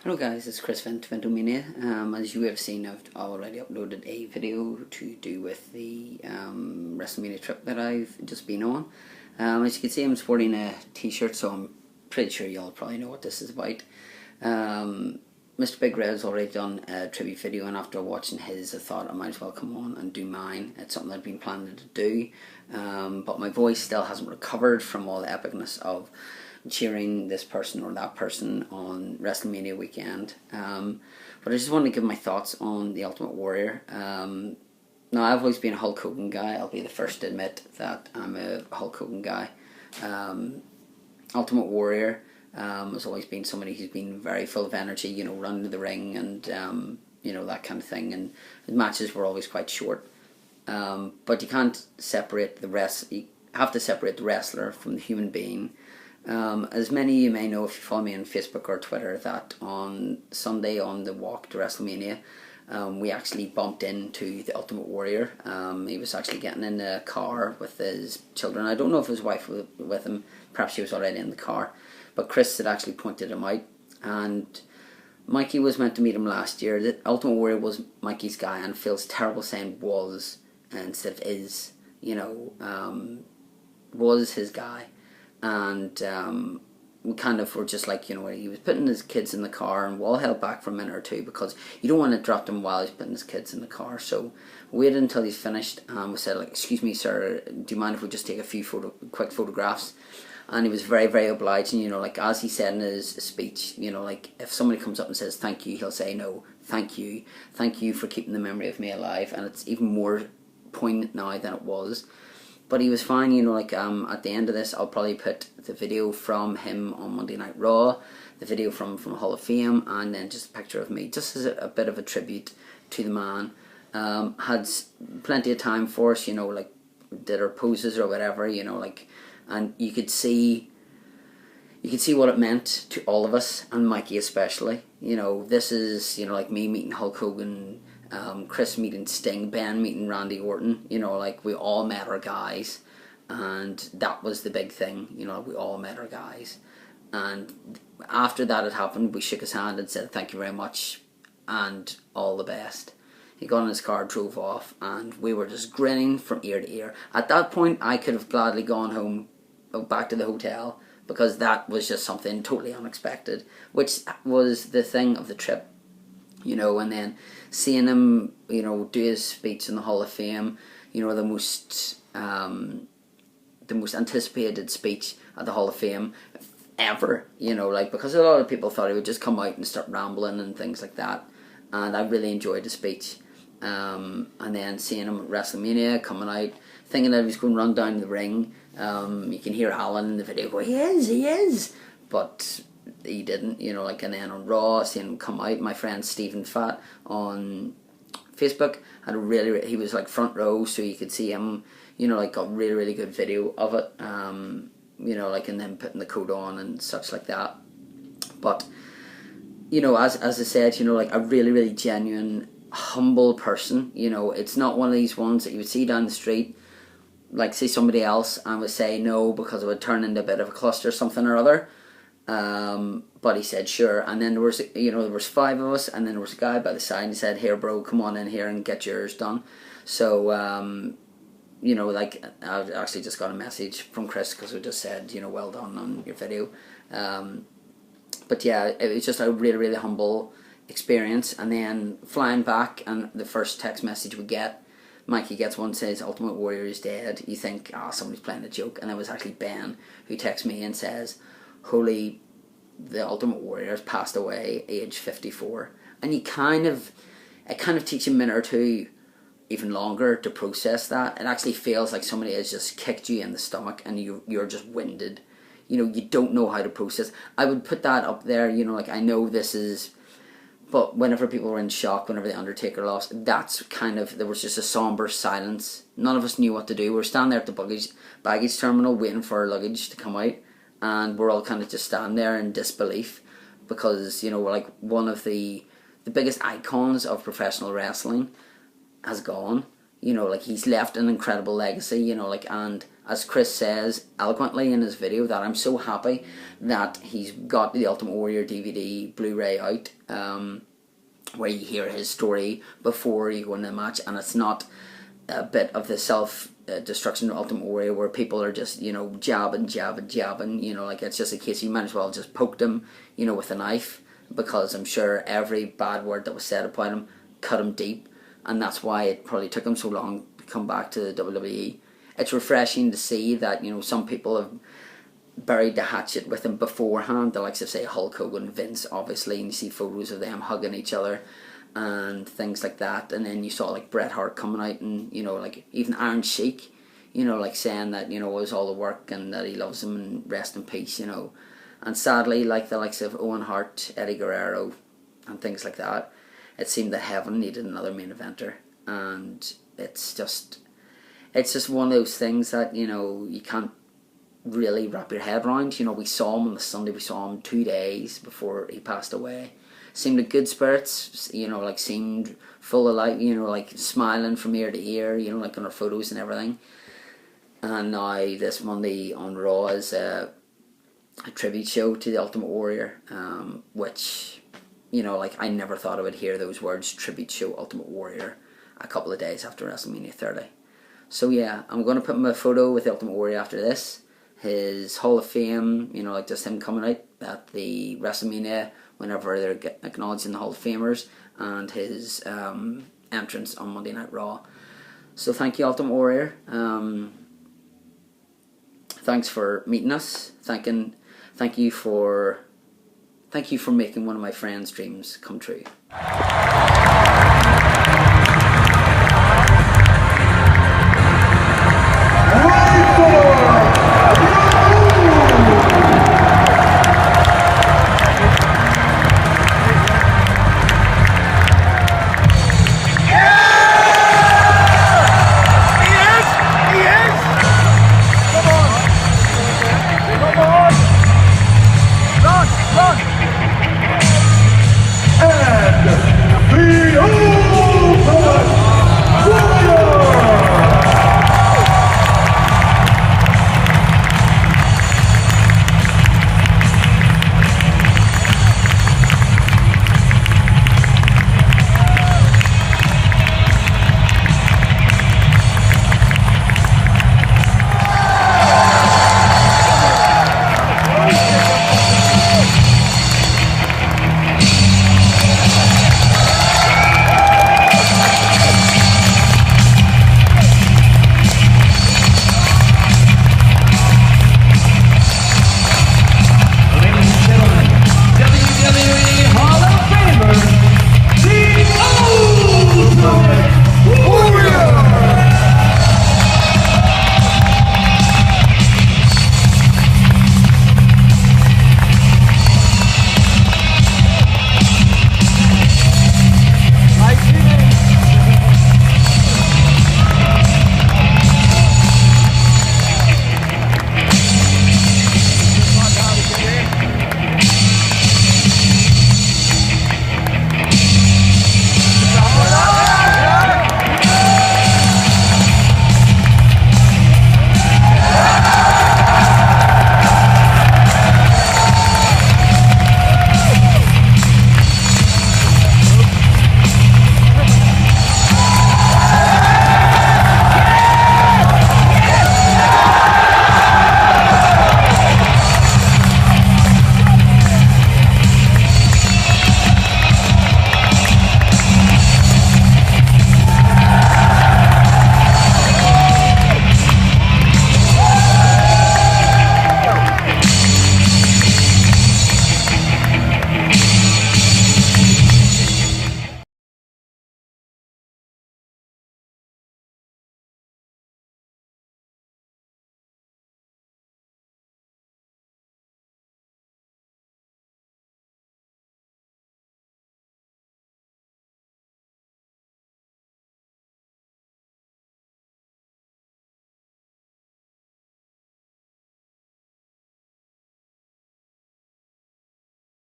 Hello guys, it's Chris wrestlemania. As you have seen, I've already uploaded a video to do with the WrestleMania trip that I've just been on. As you can see, I'm sporting a t-shirt, so I'm pretty sure you'll probably know what this is about. Mr. Big Red's already done a tribute video, and after watching his, I thought I might as well come on and do mine. It's something I've been planning to do, but my voice still hasn't recovered from all the epicness of cheering this person or that person on WrestleMania weekend. But I just want to give my thoughts on the Ultimate Warrior. Now, I've always been a Hulk Hogan guy. I'll be the first to admit that I'm a Hulk Hogan guy. Ultimate Warrior has always been somebody who's been very full of energy, you know, running to the ring and, you know, that kind of thing. And the matches were always quite short. But you can't separate you have to separate the wrestler from the human being. As many of you may know if you follow me on Facebook or Twitter, that on Sunday on the walk to WrestleMania, we actually bumped into the Ultimate Warrior. He was actually getting in a car with his children. I don't know if his wife was with him, perhaps she was already in the car, but Chris had actually pointed him out, and Mikey was meant to meet him last year. The Ultimate Warrior was Mikey's guy, and it feels terrible saying was instead of is, you know, was his guy. And we kind of were just like, you know, he was putting his kids in the car, and we all held back for a minute or two because you don't want to drop them while he's putting his kids in the car. So we waited until he's finished, and we said, like, excuse me, sir, do you mind if we just take a few quick photographs? And he was very, very obliging, you know, like as he said in his speech, you know, like if somebody comes up and says thank you, he'll say no, thank you for keeping the memory of me alive. And it's even more poignant now than it was. But he was fine, you know, like at the end of this, I'll probably put the video from him on Monday Night Raw, the video from Hall of Fame, and then just a picture of me, just as a bit of a tribute to the man. Had plenty of time for us, you know, like did our poses or whatever, you know, like, and you could see what it meant to all of us, and Mikey especially. You know, this is, you know, like me meeting Hulk Hogan, Chris meeting Sting, Ben meeting Randy Orton. You know, like we all met our guys, and that was the big thing. You know, we all met our guys, and after that had happened, we shook his hand and said thank you very much and all the best. He got in his car, drove off, and we were just grinning from ear to ear. At that point, I could have gladly gone home, back to the hotel, because that was just something totally unexpected, which was the thing of the trip. You know, and then seeing him, you know, do his speech in the Hall of Fame, you know, the most anticipated speech at the Hall of Fame ever, you know, like, because a lot of people thought he would just come out and start rambling and things like that, and I really enjoyed the speech. And then seeing him at WrestleMania, coming out, thinking that he was going to run down the ring. You can hear Alan in the video go, he is, but he didn't, you know, like. And then on Raw, seeing him come out, my friend Stephen Fat on Facebook had he was like front row, so you could see him, you know, like got really, really good video of it, you know, like, and then putting the coat on and such like that. But, you know, as I said, you know, like a really, really genuine, humble person. You know, it's not one of these ones that you would see down the street, like see somebody else and would say no because it would turn into a bit of a cluster, something or other. But he said sure, and then there was, you know, there was 5 of us, and then there was a guy by the side, and he said, here bro, come on in here and get yours done. So you know, like, I actually just got a message from Chris because it just said, you know, well done on your video. But yeah, it was just a really, really humble experience. And then flying back, and the first text message we get, Mikey gets one, says Ultimate Warrior is dead. You think, somebody's playing a joke, and it was actually Ben who texts me and says, holy, the Ultimate Warrior has passed away, age 54. And it kind of takes a minute or two, even longer, to process that. It actually feels like somebody has just kicked you in the stomach and you're just winded. You know, you don't know how to process. I would put that up there, you know, like, I know this is, but whenever people were in shock, whenever the Undertaker lost, that's kind of, there was just a somber silence. None of us knew what to do. We were standing there at the baggage terminal waiting for our luggage to come out, and we're all kind of just standing there in disbelief because, you know, like, one of the biggest icons of professional wrestling has gone. You know, like, he's left an incredible legacy, you know, like, and as Chris says eloquently in his video, that I'm so happy that he's got the Ultimate Warrior DVD Blu-ray out, where you hear his story before you go into the match, and it's not a bit of the self-destruction of Ultimate Warrior where people are just, you know, jabbing, you know, like, it's just a case you might as well just poked him, you know, with a knife, because I'm sure every bad word that was said about him cut him deep, and that's why it probably took him so long to come back to the WWE. It's refreshing to see that, you know, some people have buried the hatchet with him beforehand, the likes of, say, Hulk Hogan, Vince, obviously, and you see photos of them hugging each other and things like that. And then you saw, like, Bret Hart coming out, and, you know, like, even Iron Sheik, you know, like, saying that, you know, it was all the work and that he loves him and rest in peace, you know. And sadly, like the likes of Owen Hart, Eddie Guerrero and things like that, it seemed that heaven needed another main eventer. And it's just one of those things that, you know, you can't really wrap your head around. You know, we saw him on the Sunday, we saw him 2 days before he passed away. Seemed in good spirits, you know, like, seemed full of life, you know, like, smiling from ear to ear, you know, like, on our photos and everything. And now this Monday on Raw is a tribute show to the Ultimate Warrior, which, you know, like, I never thought I would hear those words, tribute show Ultimate Warrior, a couple of days after WrestleMania 30. So yeah, I'm going to put my photo with the Ultimate Warrior after this, his Hall of Fame, you know, like, just him coming out at the WrestleMania whenever they're acknowledging the Hall of Famers, and his entrance on Monday Night Raw. So thank you, Ultimate Warrior. Thanks for meeting us. Thank you for making one of my friends' dreams come true.